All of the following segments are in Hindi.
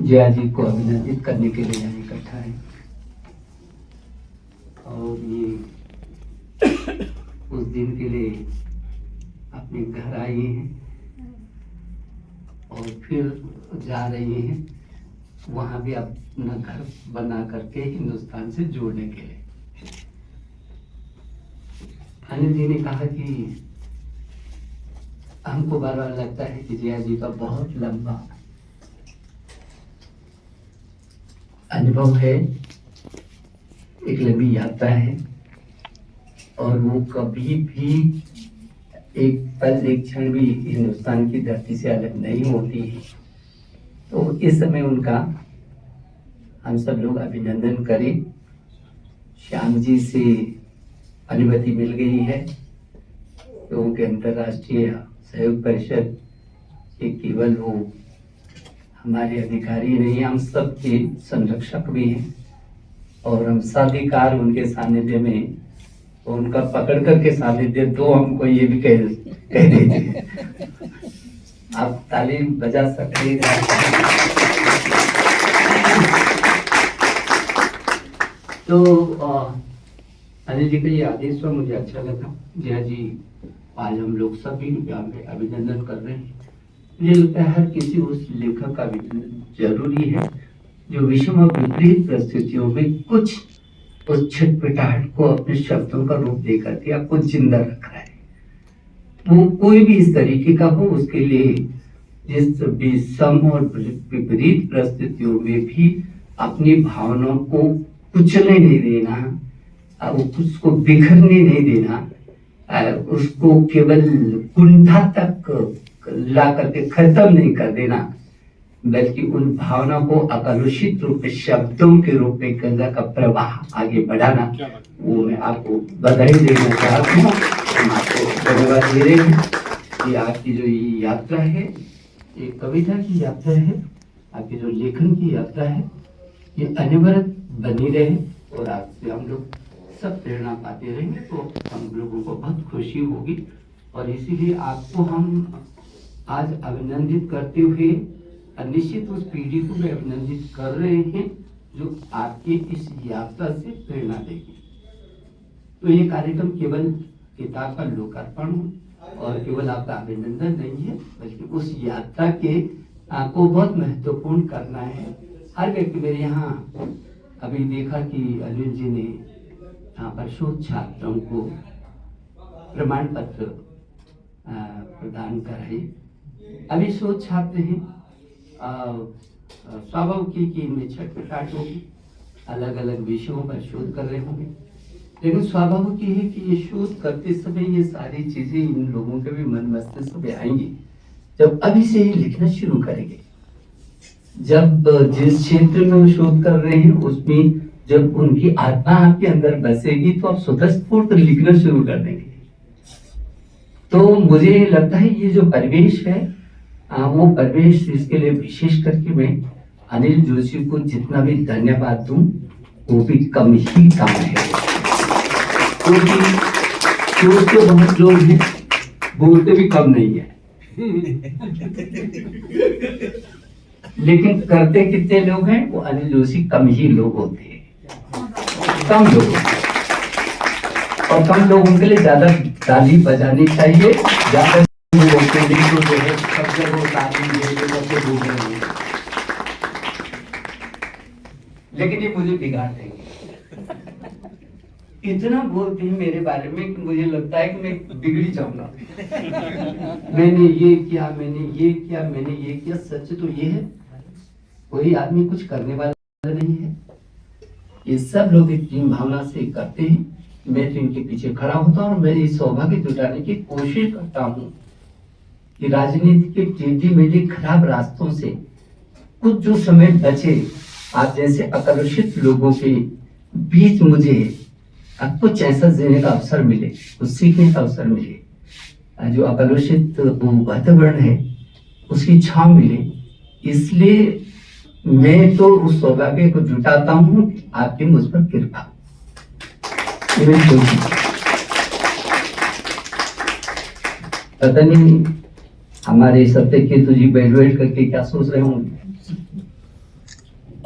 जया जी को अभिनंदित करने के लिए यहाँ इकट्ठा है और ये उस दिन के लिए अपने घर आई हैं और फिर जा रही हैं वहाँ भी अपना घर बना करके हिंदुस्तान से जोड़ने के लिए। अनिल जी ने कहा कि हमको बार बार लगता है कि जया जी का बहुत लंबा अनुभव है, एक लंबी यात्रा है और वो कभी भी एक पल एक क्षण भी हिंदुस्तान की धरती से अलग नहीं होती है। तो इस समय उनका हम सब लोग अभिनंदन करें। श्याम जी से अनुमति मिल गई है लोगों के अंतर्राष्ट्रीय सहयोग परिषद के केवल वो हमारे अधिकारी नहीं, हम सबके संरक्षक भी हैं और हम साधिकार उनके सानिध्य में उनका पकड़ करके सानिध्य दो हमको ये भी कह देते। आप ताली बजा सकते हैं। तो अनिल जी का ये आदेश पर मुझे अच्छा लगा। जया जी आज हम लोग सभी यहाँ पे अभिनंदन कर रहे हैं। मुझे लगता है हर किसी उस लेखक का अभिनंदन जरूरी है जो विषम और विपरीत परिस्थितियों में कुछ उस छटपटाहट को अपने शब्दों का रूप देकर के आपको जिंदा रख रहा है। वो कोई भी इस तरीके का हो, उसके लिए जिस विषम और विपरीत परिस्थितियों में भी अपनी भावनाओं को कुचलने नहीं देना, उसको बिखरने नहीं देना, उसको केवल कुंठा तक ला करके खत्म नहीं कर देना, बल्कि उन भावना को अकलुषित रूप में शब्दों के रूप में गंगा का प्रवाह आगे बढ़ाना, वो मैं आपको बधाई देना चाहता हूँ। हम आपको धन्यवाद दे रहे हैं कि आपकी जो ये यात्रा है, ये कविता की यात्रा है, आपकी जो लेखन की यात्रा है, ये अनवरत बनी रहे और आपसे हम लोग सब प्रेरणा पाते रहेंगे तो हम लोगों को बहुत खुशी होगी। और इसीलिए आपको हम आज अभिनंदित करते हुए निश्चित उस पीढ़ी को भी अभिनंदित कर रहे हैं जो आपकी इस यात्रा से प्रेरणा देगी। तो ये कार्यक्रम केवल किताब का लोकार्पण और केवल आपका अभिनंदन नहीं है, बल्कि उस यात्रा के को बहुत महत्वपूर्ण करना है। हर व्यक्ति मेरे यहाँ अभी देखा कि अनिल जी ने यहाँ पर शोध छात्रों को प्रमाण पत्र प्रदान कराए। अभी शोध छात्र हैं, स्वाभाविक की इनमें छटपटाहट होगी, अलग अलग विषयों पर शोध कर रहे होंगे, लेकिन स्वाभाविक है कि ये शोध करते समय ये सारी चीजें इन लोगों के भी मन मस्तिष्क में आएंगी जब अभी से ही लिखना शुरू करेंगे। जब जिस क्षेत्र में वो शोध कर रहे हैं उसमें जब उनकी आत्मा आपके अंदर बसेगी तो आप स्वतःस्फूर्त लिखना शुरू कर देंगे। तो मुझे लगता है ये जो परिवेश है वो परिवेश, इसके लिए विशेष करके मैं अनिल जोशी को जितना भी धन्यवाद दूं वो भी कम ही कम है, क्योंकि बहुत लोग हैं बोलते भी कम नहीं है लेकिन करते कितने लोग हैं, वो अनिल जोशी कम ही लोग होते हैं, कम लोग। और कम लोगों के लिए ज्यादा ताली बजानी चाहिए, ज्यादा लोगों के लिए तो जो है सब जगह ताली दे सबसे बोल रहे हैं, लेकिन ये मुझे बिगाड़ देंगे। इतना बोलते हैं मेरे बारे में कि मुझे लगता है कि मैं बिगड़ी जाऊंगा। मैंने ये किया, मैंने ये किया, मैंने ये किया। सच तो ये है कोई आदमी कुछ करने वाला नहीं है, ये सब लोग एक टीम भावना से करते हैं। मैं तो इनके पीछे खड़ा होता हूँ और मैं इस सौभाग्य जुटाने की कोशिश करता हूँ कि राजनीति के टेढ़ी मेढ़ी खराब रास्तों से कुछ जो समय बचे, आप जैसे अकलुषित लोगों के बीच मुझे कुछ ऐसा जीने का अवसर मिले, कुछ सीखने का अवसर मिले, जो अकलुषित वातावरण है उसकी छांव मिले। इसलिए मैं तो उस सौभाग्य को जुटाता हूँ, आपकी मुझ पर कृपा। पता नहीं हमारे सत्य केतु जी बैठ करके क्या सोच रहे होंगे,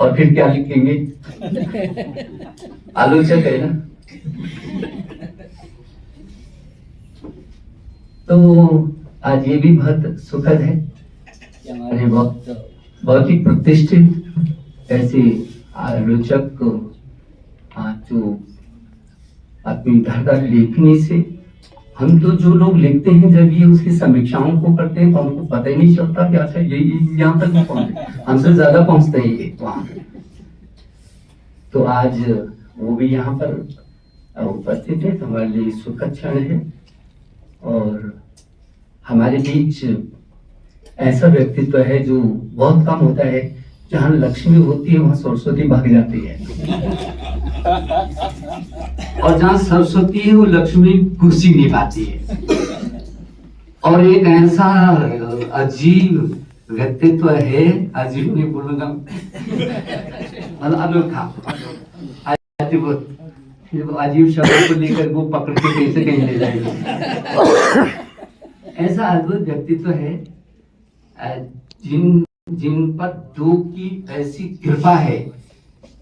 और फिर क्या लिखेंगे? आलोचक है ना। तो आज ये भी बहुत सुखद है कि हमारे बहुत ही प्रतिष्ठित ऐसे आलोचक को जो अपनी धारदार लेखनी से, हम तो जो लोग लिखते हैं जब ये उसकी समीक्षाओं को करते हैं तो हमको पता ही नहीं चलता कि अच्छा ये यहाँ तक पहुंचे, हमसे ज्यादा पहुंचते हैं ये वहां। तो आज वो भी यहाँ पर उपस्थित है, तो हमारे लिए सुखद क्षण है। और हमारे बीच ऐसा व्यक्तित्व है जो बहुत कम होता है, जहाँ लक्ष्मी होती है वहां सरस्वती भाग जाती है, और जहाँ सरस्वती है वो लक्ष्मी कुर्सी नहीं पाती है। और एक ऐसा अजीब व्यक्तित्व है, अजीब नहीं बोलूंगा, अनोखा, अजीब शब्दों को लेकर वो पकड़ के कैसे कहीं ले जाएंगे। ऐसा अद्भुत व्यक्तित्व है जिन पर दो की ऐसी कृपा है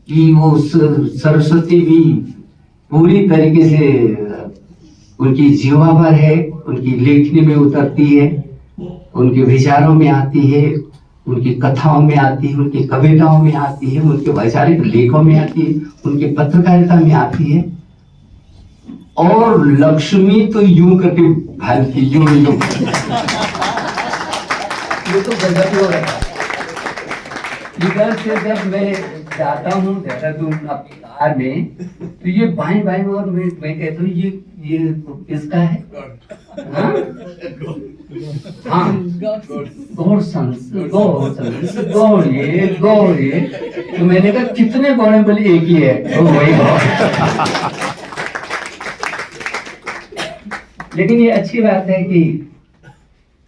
कि वो सरस्वती भी पूरी तरीके से उनकी जीवा पर है, उनकी लेखनी में उतरती है, उनके विचारों में आती है, उनकी कथाओं में आती है, उनकी कविताओं में आती है, उनके वैचारिक लेखों में आती है, उनकी पत्रकारिता में आती है। और लक्ष्मी तो यूं करके भागती, यूं ये तो गजब हो रहा है। इधर से जब मैं जाता हूँ देहरादून कार में, तो ये बाएं बाएं और मैं कहता हूँ ये किसका है? हाँ गौड़ ये। तो मैंने कहा कितने गौड़े? बोले एक ही है। तो वही लेकिन ये अच्छी बात है कि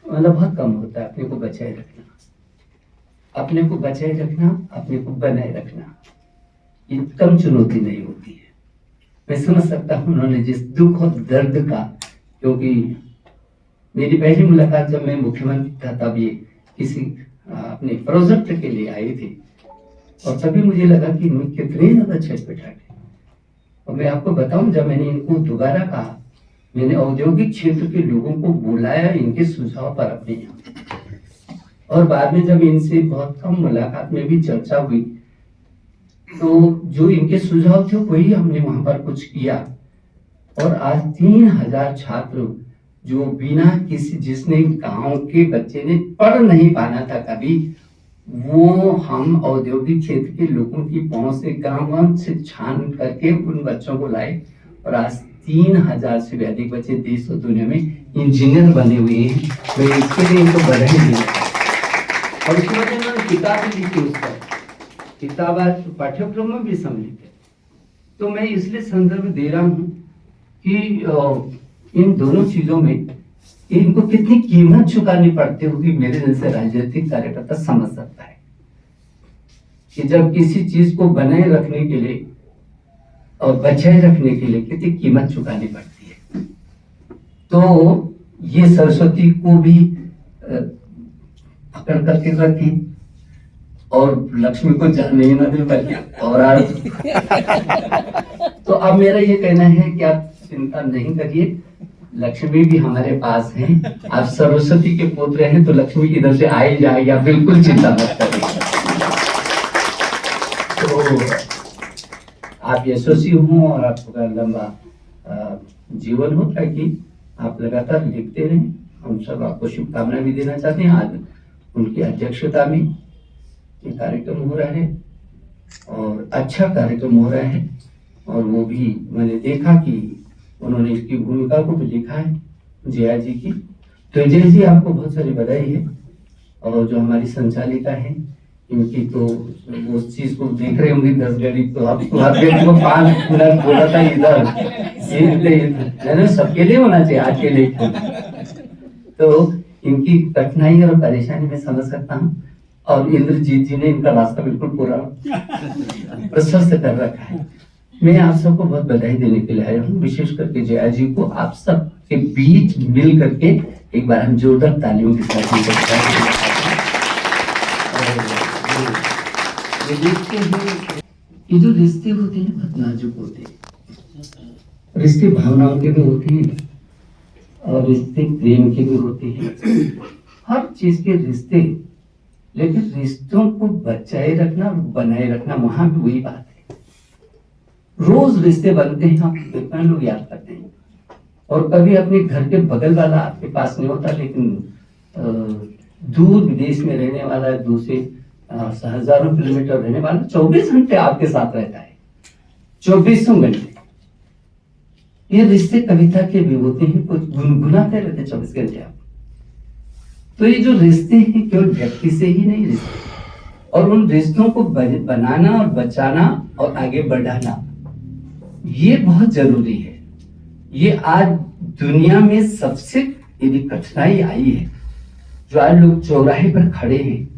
मतलब बहुत कम होता है अपने को बचाए रखना, अपने को बचाए रखना, अपने को बनाए रखना, ये कम चुनौती नहीं होती है। मैं समझ सकता हूँ उन्होंने जिस दुख और दर्द का, क्योंकि मेरी पहली मुलाकात जब मैं मुख्यमंत्री था तब ये किसी अपने प्रोजेक्ट के लिए आए थे, और तभी मुझे लगा कि इनमें कितने ज्यादा छटपटाहट है। और मैं आपको बताऊं, जब मैंने इनको दोबारा कहा, मैंने औद्योगिक क्षेत्र के लोगों को बुलाया इनके सुझाव पर अपने यहाँ, और बाद में जब इनसे बहुत कम मुलाकात में भी चर्चा हुई, तो जो इनके सुझाव थे वही हमने वहां पर कुछ किया। और आज 3000 छात्र जो बिना किसी, जिसने गांव के बच्चे ने पढ़ नहीं पाना था कभी, वो हम औद्योगिक क्षेत्र के लोगों की पहुंच से गांव से छान करके उन बच्चों को लाए, और आज 3000 से भी अधिक बच्चे देश और दुनिया में इंजीनियर बने हुए हैं। मैं इसके लिए इनको बधाई दूंगा। और उसके बाद इन्होंने किताब लिखी, उस पर किताब पाठ्यक्रम में भी सम्मिलित है। तो मैं इसलिए संदर्भ दे रहा हूँ कि इन दोनों चीजों में इनको कितनी कीमत चुकानी पड़ती होगी, मेरे जैसे राजनीतिक कार्यकर्ता समझ सकता है कि जब किसी चीज को बनाए रखने के लिए और बचाए रखने के लिए कितनी कीमत चुकानी पड़ती है। तो ये सरस्वती को भी पकड़ करके रखी, और लक्ष्मी को जाने ही न दे बल्कि और तो अब मेरा ये कहना है कि आप चिंता नहीं करिए, लक्ष्मी भी हमारे पास है। आप सरस्वती के पुत्र हैं तो लक्ष्मी इधर से आ ही जाएगी, आप बिल्कुल चिंता मत करिए। तो आप यशस्वी हों और आपका लंबा जीवन हो, ताकि आप लगातार लिखते रहें। हम सब आपको शुभकामनाएं भी देना चाहते हैं। आज उनकी अध्यक्षता में ये कार्यक्रम हो रहा है, और अच्छा कार्यक्रम हो रहा है, और वो भी मैंने देखा कि उन्होंने इसकी भूमिका को भी लिखा है जया जी की। तो जया जी आपको बहुत सारी बधाई है, और जो हमारी संचालिका है इनकी तो उस चीज को देख रहे होंगे 10 घड़ी, तो आपको 5 मिनट बोला था इधर, ये सबके लिए होना चाहिए, आज के लिए। तो इनकी कठिनाई और परेशानी में समझ सकता हूँ, और इंद्रजीत जी ने इनका रास्ता बिल्कुल पूरा प्रशस्त कर रखा है। मैं आप सबको बहुत बधाई देने के लिए आया हूँ, विशेष करके जया जी को। आप सब के बीच मिल करके एक बार हम जोरदार तालियों के साथ ये देखते हैं, ये जो रिश्ते होते हैं बहुत नाजुक होते हैं। रिश्ते भावनाओं के भी होते हैं और रिश्ते प्रेम के भी होते हैं, हर चीज के रिश्ते। लेकिन रिश्तों को बचाए रखना और बनाए रखना, वहां भी वही बात है। रोज रिश्ते बनते हैं, आप कितना लोग याद करते हैं। और कभी अपने घर के बगल वाला आपके पास नहीं होता, लेकिन दूर विदेश में रहने वाला, दूसरे हजारों किलोमीटर रहने वाला 24 घंटे आपके साथ रहता है, 24 घंटे। ये रिश्ते कविता के भी होते हैं, कुछ गुनगुनाते रहते 24 घंटे आप। तो ये जो रिश्ते हैं केवल व्यक्ति से ही नहीं रिश्ते, और उन रिश्तों को बनाना और बचाना और आगे बढ़ाना, ये बहुत जरूरी है। ये आज दुनिया में सबसे यदि कठिनाई आई है, जो आज लोग चौराहे पर खड़े हैं,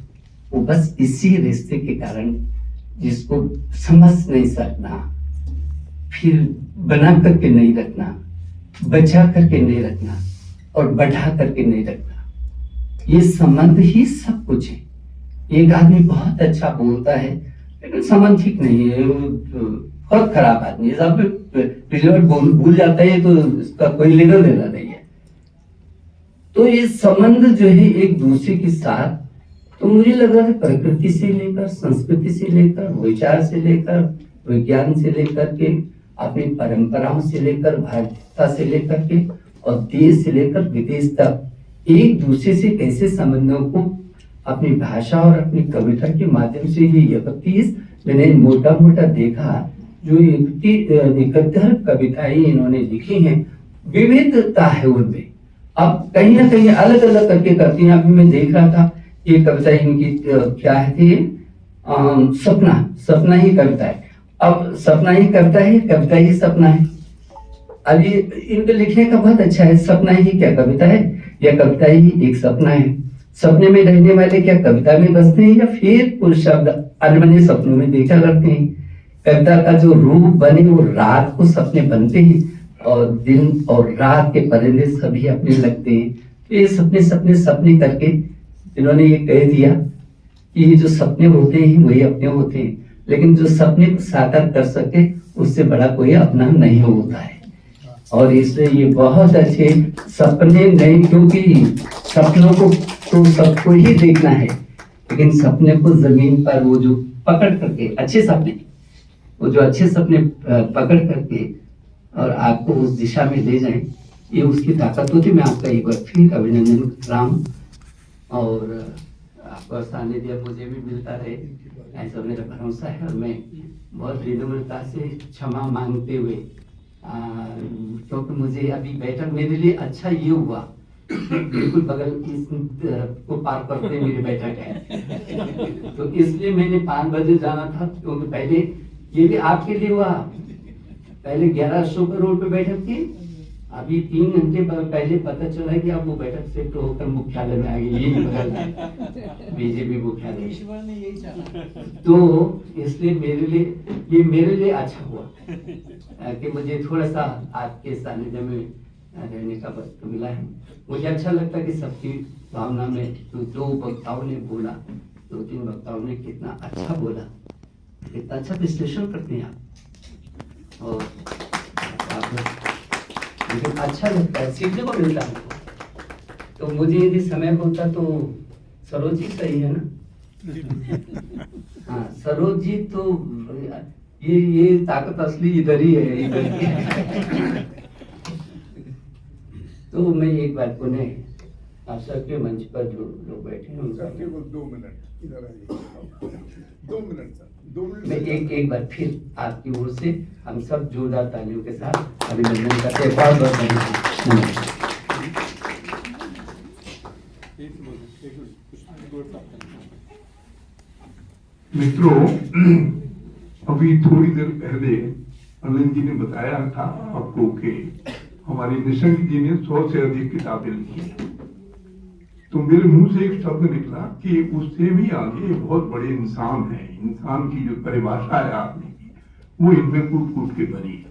वो बस इसी रिश्ते के कारण, जिसको समझ नहीं सकना, फिर बना करके नहीं रखना, बचा करके नहीं रखना और बढ़ा करके नहीं रखना। ये संबंध ही सब कुछ है। एक आदमी बहुत अच्छा बोलता है लेकिन संबंध ठीक नहीं है, बहुत खराब आदमी है, सब पिछले बार भूल जाता है, तो इसका कोई लेना देना नहीं है। तो ये संबंध जो है एक दूसरे के साथ, तो मुझे लग रहा है प्रकृति से लेकर, संस्कृति से लेकर, विचार से लेकर, विज्ञान से लेकर के, अपनी परंपराओं से लेकर, भारतीयता से लेकर के, और देश से लेकर विदेश तक एक दूसरे से कैसे संबंधों को अपनी भाषा और अपनी कविता के माध्यम से ही 31 मैंने मोटा मोटा देखा, जो 71 कविताएं इन्होंने लिखी हैं, विविधता है उनमें। अब कहीं ना कहीं अलग अलग करके करती हैं। अभी मैं देख रहा था ये कविता इनकी क्या थी, सपना ही कविता है। अब सपना ही कविता है, कविता ही सपना है। अब ये इनके लिखने का बहुत अच्छा है। सपना ही क्या कविता है, या कविता ही एक सपना है। सपने में रहने वाले क्या कविता में बसते हैं, या फिर कुछ शब्द अनबने सपनों में देखा करते हैं। कविता का जो रूप बने वो रात को सपने बनते हैं, और दिन और रात के परिंदे सभी अपने लगते हैं। तो ये सपने सपने सपने करके इन्होंने ये कह दिया कि ये जो सपने होते हैं वही अपने होते हैं, लेकिन जो सपने को साकार कर सके उससे बड़ा कोई अपना नहीं होता है। और इसलिए ये बहुत अच्छे सपने नहीं, क्योंकि सपनों को तो सबको ही देखना है, लेकिन सपने को जमीन पर वो जो पकड़ करके अच्छे सपने, वो जो अच्छे सपने पकड़ करके और आपको उस दिशा में ले जाएं, ये उसकी ताकत होती है। मैं आपका एक बार फिर अभिनंदन कर रहा हूँ, और आपका सानिध्य मुझे भी मिलता रहे, ऐसा मेरा भरोसा है। और मैं बहुत विनम्रता से क्षमा मांगते हुए, क्योंकि मुझे अभी बैठक मेरे लिए अच्छा ये हुआ, बिल्कुल बगल इस को पार करते मेरी बैठक है, तो इसलिए मैंने 5 बजे जाना था, क्योंकि पहले ये भी आपके लिए हुआ। पहले 1100 करोड़ पे बैठक थी, अभी 3 घंटे पहले पता चला कि आप वो बैठक से तो होकर मुख्यालय में आ गई, यही बगल में बीजेपी मुख्यालय। ईश्वर ने यही चाहा, तो इसलिए मेरे लिए अच्छा हुआ कि मुझे थोड़ा सा आपके सानिध्य में रहने का वक्त मिला है। मुझे अच्छा लगता है कि सबकी भावना में दो वक्ताओं ने बोला, 2-3 वक्ताओं ने कितना अच्छा बोला, कितना अच्छा विश्लेषण करते हैं आप, और लेकिन अच्छा लगता है, सीखने को मिलता है। तो मुझे यदि समय होता तो सरोज जी सही है ना? हाँ, सरोज जी तो ये ताकत असली इधर ही है, इधर ही है। तो मैं एक बार पुनः आप सबके मंच पर जो लोग बैठे हैं उनका 2 मिनट इधर आइए, 2 मिनट सर, 2 मिनट मैं एक बार फिर आपकी ओर से हम सब जोरदार तालियों के साथ अभिनंदन करते हैं। बहुत बहुत धन्यवाद। मित्रों, अभी थोड़ी देर पहले अनिल जी ने बताया था आपको कि हमारी निशंक जी ने 100 से अधिक किताबें लिखी हैं। तो मेरे मुंह से एक शब्द निकला कि उससे भी आगे बहुत बड़े इंसान हैं। इंसान की जो परिभाषा है आपने की, वो इनमें कूट कूट के भरी है।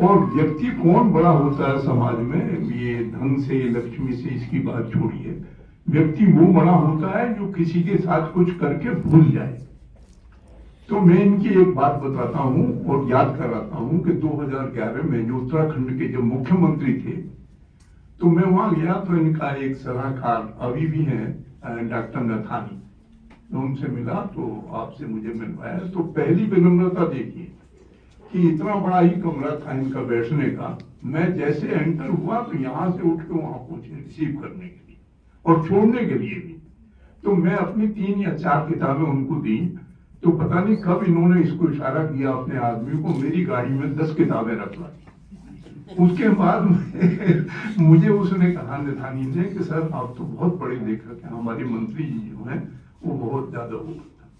और व्यक्ति कौन बड़ा होता है समाज में, ये धन से लक्ष्मी से इसकी बात छोड़िए, व्यक्ति वो बड़ा होता है जो किसी के साथ कुछ करके भूल जाए। तो मैं इनकी एक बात बताता हूँ और याद कराता हूँ कि 2011 में जो उत्तराखंड के जब मुख्यमंत्री थे, तो मैं वहां गया तो इनका एक सलाहकार अभी भी है, डॉक्टर नथानी, मैं उनसे मिला तो आपसे मुझे मिलवाया। तो पहली विनम्रता देखिए कि इतना बड़ा ही कमरा था इनका बैठने का, मैं जैसे एंटर हुआ तो यहाँ से उठ के वहां पहुंचे रिसीव करने के लिए और छोड़ने के लिए भी। तो मैं अपनी 3 या 4 किताबें उनको दी, तो पता नहीं कब इन्होंने इसको इशारा किया अपने आदमी को, मेरी गाड़ी में 10 किताबें रख लाई। उसके बाद मुझे उसने कहा नथानी ने कि सर आप तो बहुत बड़े लेखक हैं, हमारे मंत्री जी जो हैं वो बहुत ज्यादा वो।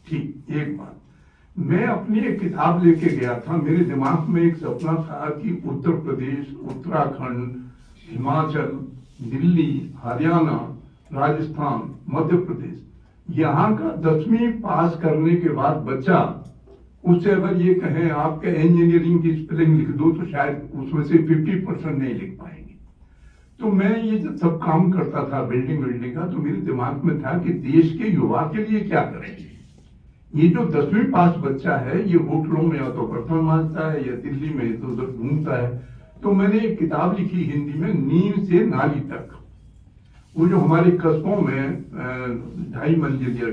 ठीक, एक बात, मैं अपनी एक किताब लेके गया था, मेरे दिमाग में एक सपना था कि उत्तर प्रदेश, उत्तराखंड, हिमाचल, दिल्ली, हरियाणा, राजस्थान, मध्य प्रदेश, यहाँ का 10वीं पास करने के बाद बच्चा, उससे अगर ये कहें आपके इंजीनियरिंग की स्पेलिंग लिख दो तो शायद उसमें से 50% नहीं लिख पाएंगे। तो मैं ये जब सब काम करता था बिल्डिंग का, तो मेरे दिमाग में था कि देश के युवा के लिए क्या करेंगे। ये जो 10वीं पास बच्चा है ये होटलों में या तो बर्तन मांजता है या दिल्ली में इधर उधर घूमता है। तो मैंने एक किताब लिखी हिंदी में, नींव से नाली तक। वो जो हमारे कस्बों में 2.5 मंजिल या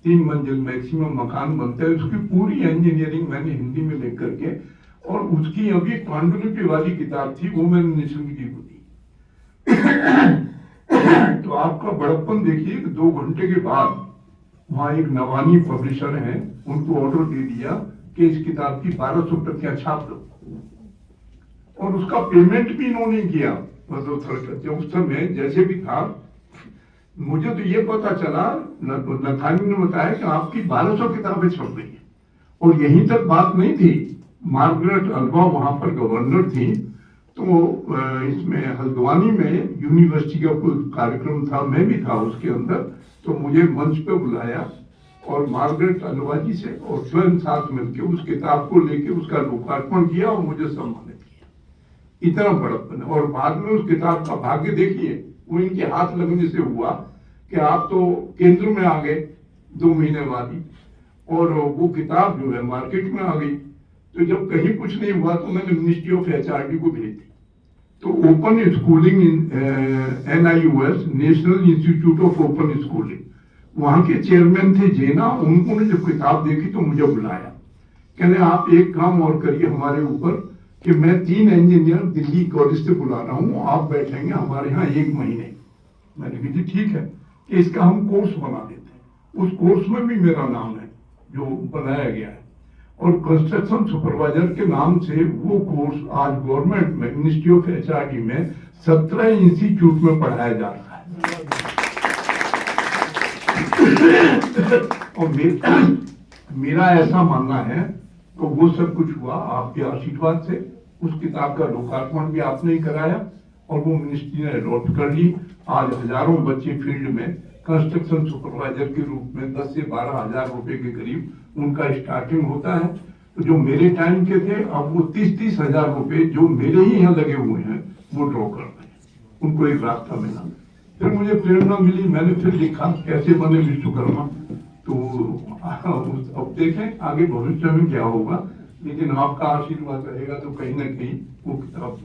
3 मंजिल मैक्सिमम मकान बनते हैं, उसकी पूरी इंजीनियरिंग मैंने हिंदी में लिख करके, और उसकी अभी पांडुलिपि वाली किताब थी वो मैंने निशंक जी को दी। तो आपका बड़प्पन देखिए कि 2 घंटे के बाद वहां एक नवानी पब्लिशर हैं, उनको ऑर्डर दे दिया कि इस किताब की 1200 प्रतियां छाप दो, और उसका पेमेंट भी इन्होंने किया। मतलब उस समय जैसे भी था, मुझे तो ये पता चला, नथानी ने बताया कि आपकी 1200 किताबें छप गई हैं। और यहीं तक बात नहीं थी, मार्गरेट अल्वा वहां पर गवर्नर थी, तो इसमें हल्द्वानी में यूनिवर्सिटी का कोई कार्यक्रम था, मैं भी था उसके अंदर, तो मुझे मंच पे बुलाया और मार्गरेट अल्वा जी से और स्वयं साथ मिलकर उस किताब को लेके उसका लोकार्पण किया और मुझे सम्मानित किया। इतना बड़प्पन। और बाद में उस किताब का भाग्य देखिए, वो इनके हाथ लगने से हुआ कि आप तो केंद्र में आ गए 2 महीने बाद ही, और वो किताब जो है मार्केट में आ गई। तो जब कहीं कुछ नहीं हुआ तो मैंने मिनिस्ट्री ऑफ HRD को भेज दी। तो open schooling NIOS, national institute of open schooling, वहां के चेयरमैन थे जेना, उन्होंने जब किताब देखी तो मुझे बुलाया, कहने आप एक काम और करिए हमारे ऊपर कि मैं 3 इंजीनियर दिल्ली कॉलेज से बुला रहा हूँ, आप बैठेंगे हमारे यहाँ 1 महीने। मैंने कहा जी ठीक है, कि इसका हम कोर्स बना देते हैं। उस कोर्स में भी मेरा नाम है जो बनाया गया है, और कंस्ट्रक्शन सुपरवाइजर के नाम से वो कोर्स आज गवर्नमेंट में मिनिस्ट्री ऑफ HRD में 17 इंस्टीट्यूट में पढ़ाया जा रहा है। और मेरा ऐसा मानना है तो वो सब कुछ हुआ आपके आशीर्वाद से। उस किताब का लोकार्पण भी आपने ही कराया और वो मिनिस्ट्री ने अडॉप्ट कर ली। आज हजारों बच्चे फील्ड में कंस्ट्रक्शन सुपरवाइजर के रूप में 10 से 12 हजार रुपए के करीब उनका स्टार्टिंग होता है। तो जो मेरे टाइम के थे, अब वो 30-30 हजार रुपए जो मेरे ही यहाँ लगे हुए हैं वो ड्रॉ कर रहे हैं। उनको एक रास्ता मिला, फिर मुझे प्रेरणा मिली, मैंने फिर लिखा कैसे बने विश्वकर्मा। तो अब देखें आगे भविष्य में क्या होगा, लेकिन आपका आशीर्वाद रहेगा तो कहीं ना कहीं वो किताब